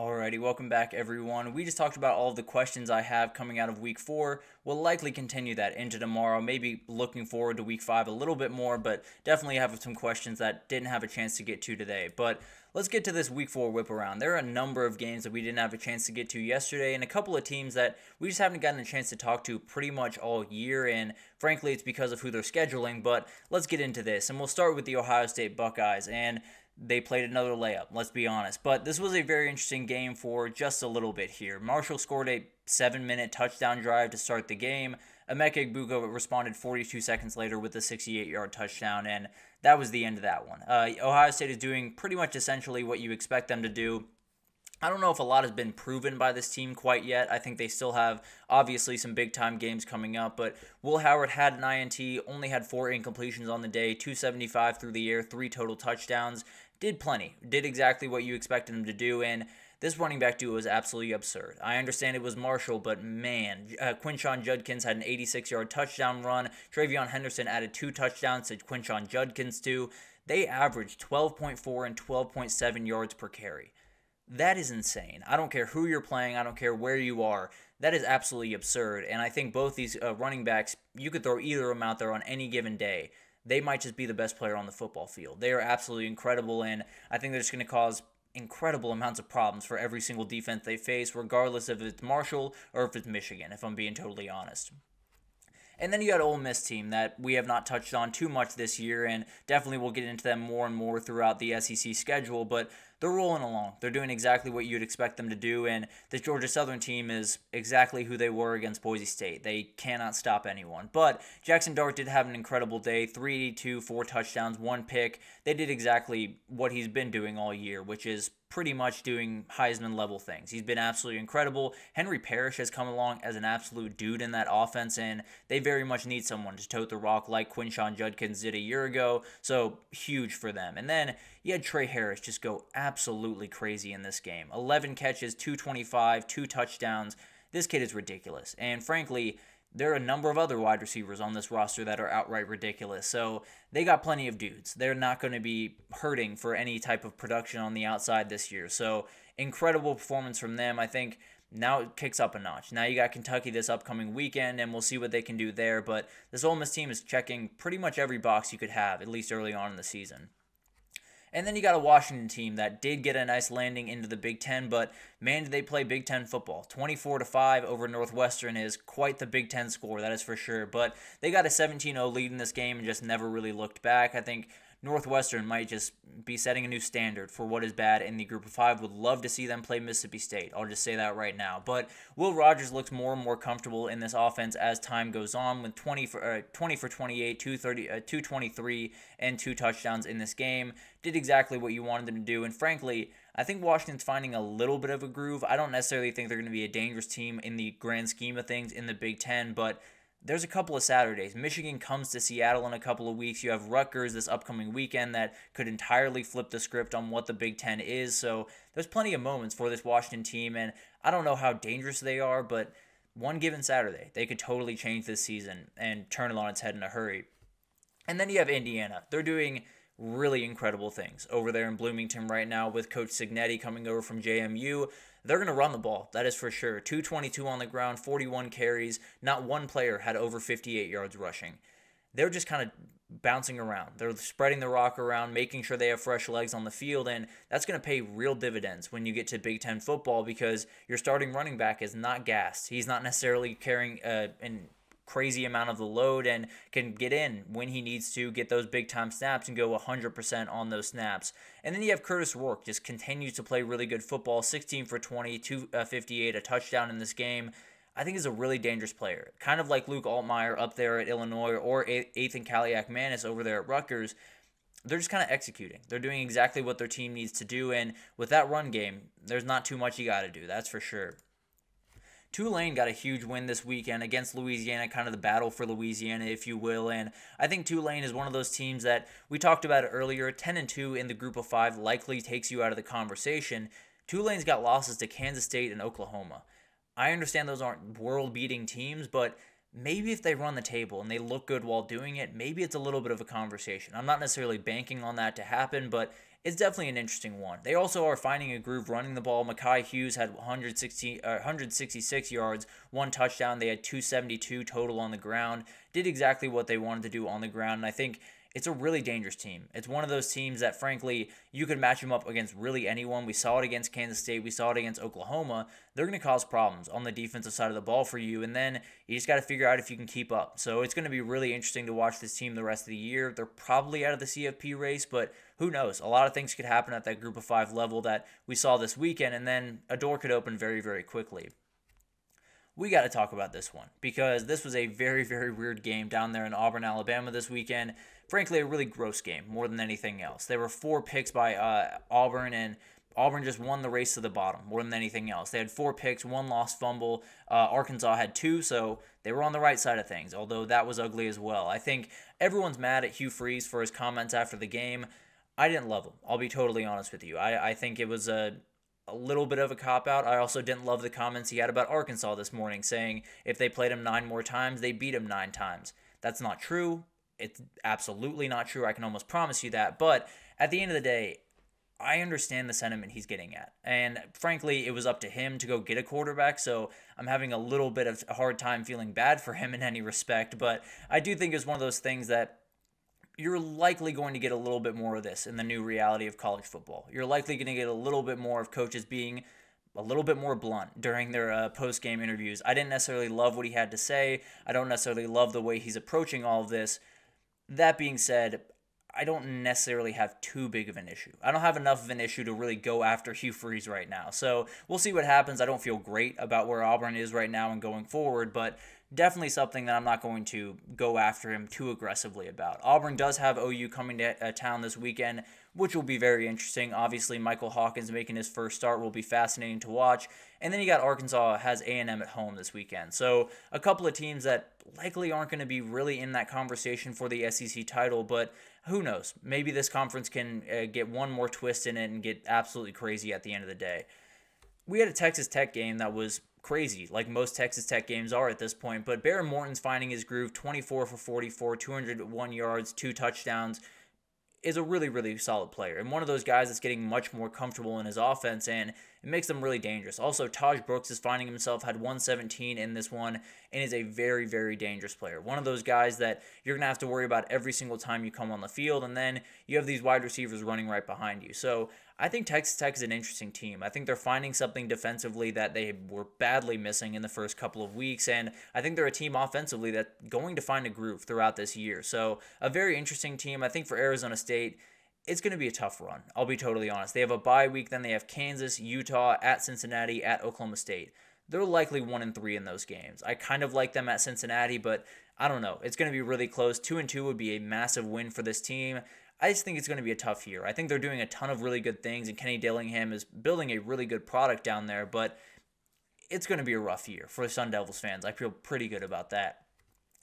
Alrighty, welcome back everyone. We just talked about all of the questions I have coming out of week 4. We'll likely continue that into tomorrow, maybe looking forward to week 5 a little bit more, but definitely have some questions that didn't have a chance to get to today. But let's get to this week 4 whip around. There are a number of games that we didn't have a chance to get to yesterday, and a couple of teams that we just haven't gotten a chance to talk to pretty much all year, and frankly it's because of who they're scheduling. But let's get into this, and we'll start with the Ohio State Buckeyes. And they played another layup, let's be honest. But this was a very interesting game for just a little bit here. Marshall scored a 7-minute touchdown drive to start the game. Emeka Egbuka responded 42 seconds later with a 68-yard touchdown, and that was the end of that one. Ohio State is doing pretty much essentially what you expect them to do. I don't know if a lot has been proven by this team quite yet. I think they still have, obviously, some big-time games coming up, but Will Howard had an INT, only had 4 incompletions on the day, 275 through the air, 3 total touchdowns. Did plenty, did exactly what you expected him to do, and this running back duo is absolutely absurd. I understand it was Marshall, but man, Quinshon Judkins had an 86-yard touchdown run. Travion Henderson added 2 touchdowns to Quinshon Judkins' 2. They averaged 12.4 and 12.7 yards per carry. That is insane. I don't care who you're playing. I don't care where you are. That is absolutely absurd, and I think both these running backs, you could throw either of them out there on any given day. They might just be the best player on the football field. They are absolutely incredible, and I think they're just going to cause incredible amounts of problems for every single defense they face, regardless if it's Marshall or if it's Michigan, if I'm being totally honest. And then you got Ole Miss team that we have not touched on too much this year, and definitely we'll get into them more and more throughout the SEC schedule, but they're rolling along. They're doing exactly what you'd expect them to do, and the Georgia Southern team is exactly who they were against Boise State. They cannot stop anyone. But Jackson Dart did have an incredible day, 382, 4 touchdowns, 1 pick. They did exactly what he's been doing all year, which is pretty much doing Heisman-level things. He's been absolutely incredible. Henry Parrish has come along as an absolute dude in that offense, and they very much need someone to tote the rock like Quinshon Judkins did a year ago, so huge for them. And then you had Trey Harris just go absolutely crazy in this game. 11 catches, 225, 2 touchdowns. This kid is ridiculous. And frankly, there are a number of other wide receivers on this roster that are outright ridiculous. So they got plenty of dudes. They're not going to be hurting for any type of production on the outside this year. So incredible performance from them. I think now it kicks up a notch. Now you got Kentucky this upcoming weekend, and we'll see what they can do there. But this Ole Miss team is checking pretty much every box you could have, at least early on in the season. And then you got a Washington team that did get a nice landing into the Big Ten, but man, did they play Big Ten football. 24-5 over Northwestern is quite the Big Ten score, that is for sure. But they got a 17-0 lead in this game and just never really looked back. I think Northwestern might just be setting a new standard for what is bad in the Group of 5. Would love to see them play Mississippi State. I'll just say that right now. But Will Rogers looks more and more comfortable in this offense as time goes on with 20 for 28, 223, and 2 touchdowns in this game. Did exactly what you wanted them to do. And frankly, I think Washington's finding a little bit of a groove. I don't necessarily think they're going to be a dangerous team in the grand scheme of things in the Big Ten, but there's a couple of Saturdays. Michigan comes to Seattle in a couple of weeks. You have Rutgers this upcoming weekend that could entirely flip the script on what the Big Ten is. So there's plenty of moments for this Washington team, and I don't know how dangerous they are, but one given Saturday, they could totally change this season and turn it on its head in a hurry. And then you have Indiana. They're doing really incredible things over there in Bloomington right now with Coach Cignetti coming over from JMU. They're going to run the ball, that is for sure. 222 on the ground, 41 carries. Not one player had over 58 yards rushing. They're just kind of bouncing around. They're spreading the rock around, making sure they have fresh legs on the field, and that's going to pay real dividends when you get to Big Ten football because your starting running back is not gassed. He's not necessarily carrying an crazy amount of the load and can get in when he needs to, get those big time snaps and go 100% on those snaps. And then you have Curtis Rourke, just continues to play really good football, 16 for 20, 258, a touchdown in this game. I think he's a really dangerous player, kind of like Luke Altmaier up there at Illinois or Ethan Kaliak-Manis over there at Rutgers. They're just kind of executing. They're doing exactly what their team needs to do, and with that run game, there's not too much you got to do, that's for sure. Tulane got a huge win this weekend against Louisiana, kind of the battle for Louisiana, if you will. And I think Tulane is one of those teams that we talked about earlier. 10-2 in the Group of 5 likely takes you out of the conversation. Tulane's got losses to Kansas State and Oklahoma. I understand those aren't world-beating teams, but maybe if they run the table and they look good while doing it, maybe it's a little bit of a conversation. I'm not necessarily banking on that to happen, but it's definitely an interesting one. They also are finding a groove running the ball. Mekhi Hughes had 166 yards, 1 touchdown. They had 272 total on the ground. Did exactly what they wanted to do on the ground, and I think it's a really dangerous team. It's one of those teams that, frankly, you could match them up against really anyone. We saw it against Kansas State. We saw it against Oklahoma. They're going to cause problems on the defensive side of the ball for you, and then you just got to figure out if you can keep up. So it's going to be really interesting to watch this team the rest of the year. They're probably out of the CFP race, but who knows? A lot of things could happen at that Group of 5 level that we saw this weekend, and then a door could open very, very quickly. We got to talk about this one because this was a very, very weird game down there in Auburn, Alabama this weekend. Frankly, a really gross game more than anything else. There were 4 picks by Auburn, and Auburn just won the race to the bottom more than anything else. They had 4 picks, 1 lost fumble. Arkansas had 2, so they were on the right side of things, although that was ugly as well. I think everyone's mad at Hugh Freeze for his comments after the game. I didn't love him. I'll be totally honest with you. I think it was a little bit of a cop-out. I also didn't love the comments he had about Arkansas this morning, saying if they played him 9 more times, they beat him 9 times. That's not true. It's absolutely not true. I can almost promise you that. But at the end of the day, I understand the sentiment he's getting at. And frankly, it was up to him to go get a quarterback, so I'm having a little bit of a hard time feeling bad for him in any respect. But I do think it's one of those things that you're likely going to get a little bit more of this in the new reality of college football. You're likely going to get a little bit more of coaches being a little bit more blunt during their post-game interviews. I didn't necessarily love what he had to say. I don't necessarily love the way he's approaching all of this. That being said, I don't necessarily have too big of an issue. I don't have enough of an issue to really go after Hugh Freeze right now. So we'll see what happens. I don't feel great about where Auburn is right now and going forward, but definitely something that I'm not going to go after him too aggressively about. Auburn does have OU coming to town this weekend, which will be very interesting. Obviously, Michael Hawkins making his first start will be fascinating to watch. And then you got Arkansas has A&M at home this weekend. So a couple of teams that likely aren't going to be really in that conversation for the SEC title, but who knows? Maybe this conference can get one more twist in it and get absolutely crazy at the end of the day. We had a Texas Tech game that was crazy, like most Texas Tech games are at this point, but Bear Morton's finding his groove, 24 for 44, 201 yards, 2 touchdowns, is a really, really solid player. And one of those guys that's getting much more comfortable in his offense, and it makes them really dangerous. Also, Taj Brooks is finding himself, had 117 in this one, and is a very, very dangerous player. One of those guys that you're going to have to worry about every single time you come on the field, and then you have these wide receivers running right behind you. So I think Texas Tech is an interesting team. I think they're finding something defensively that they were badly missing in the first couple of weeks, and I think they're a team offensively that's going to find a groove throughout this year. So a very interesting team. I think for Arizona State, it's going to be a tough run. I'll be totally honest. They have a bye week, then they have Kansas, Utah, at Cincinnati, at Oklahoma State. They're likely 1-3 in those games. I kind of like them at Cincinnati, but I don't know. It's going to be really close. 2-2 would be a massive win for this team. I just think it's going to be a tough year. I think they're doing a ton of really good things, and Kenny Dillingham is building a really good product down there, but it's going to be a rough year for Sun Devils fans. I feel pretty good about that.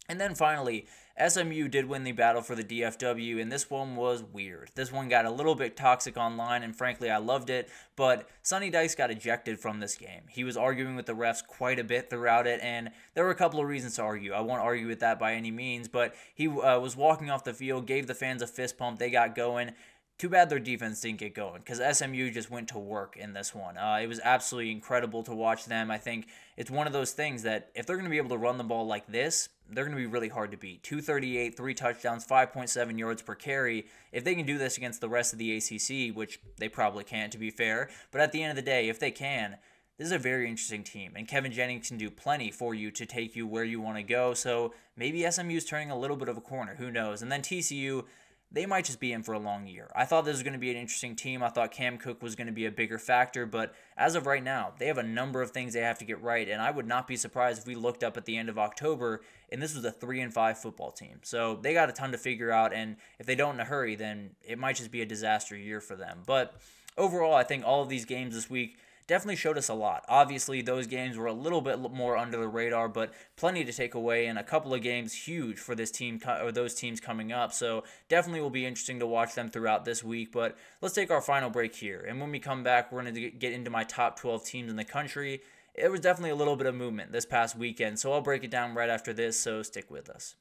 And then finally, SMU did win the battle for the DFW, and this one was weird. This one got a little bit toxic online, and frankly, I loved it, but Sonny Dykes got ejected from this game. He was arguing with the refs quite a bit throughout it, and there were a couple of reasons to argue. I won't argue with that by any means, but he was walking off the field, gave the fans a fist pump, they got going. Too bad their defense didn't get going because SMU just went to work in this one. It was absolutely incredible to watch them. I think it's one of those things that if they're going to be able to run the ball like this, they're going to be really hard to beat. 238, 3 touchdowns, 5.7 yards per carry. If they can do this against the rest of the ACC, which they probably can't to be fair, but at the end of the day, if they can, this is a very interesting team, and Kevin Jennings can do plenty for you to take you where you want to go. So maybe SMU is turning a little bit of a corner. Who knows? And then TCU, they might just be in for a long year. I thought this was going to be an interesting team. I thought Cam Cook was going to be a bigger factor, but as of right now, they have a number of things they have to get right, and I would not be surprised if we looked up at the end of October and this was a 3-5 football team. So they got a ton to figure out, and if they don't in a hurry, then it might just be a disaster year for them. But overall, I think all of these games this week definitely showed us a lot. Obviously, those games were a little bit more under the radar, but plenty to take away, and a couple of games huge for this team or those teams coming up. So definitely will be interesting to watch them throughout this week. But let's take our final break here, and when we come back, we're going to get into my top 12 teams in the country. It was definitely a little bit of movement this past weekend, so I'll break it down right after this, so stick with us.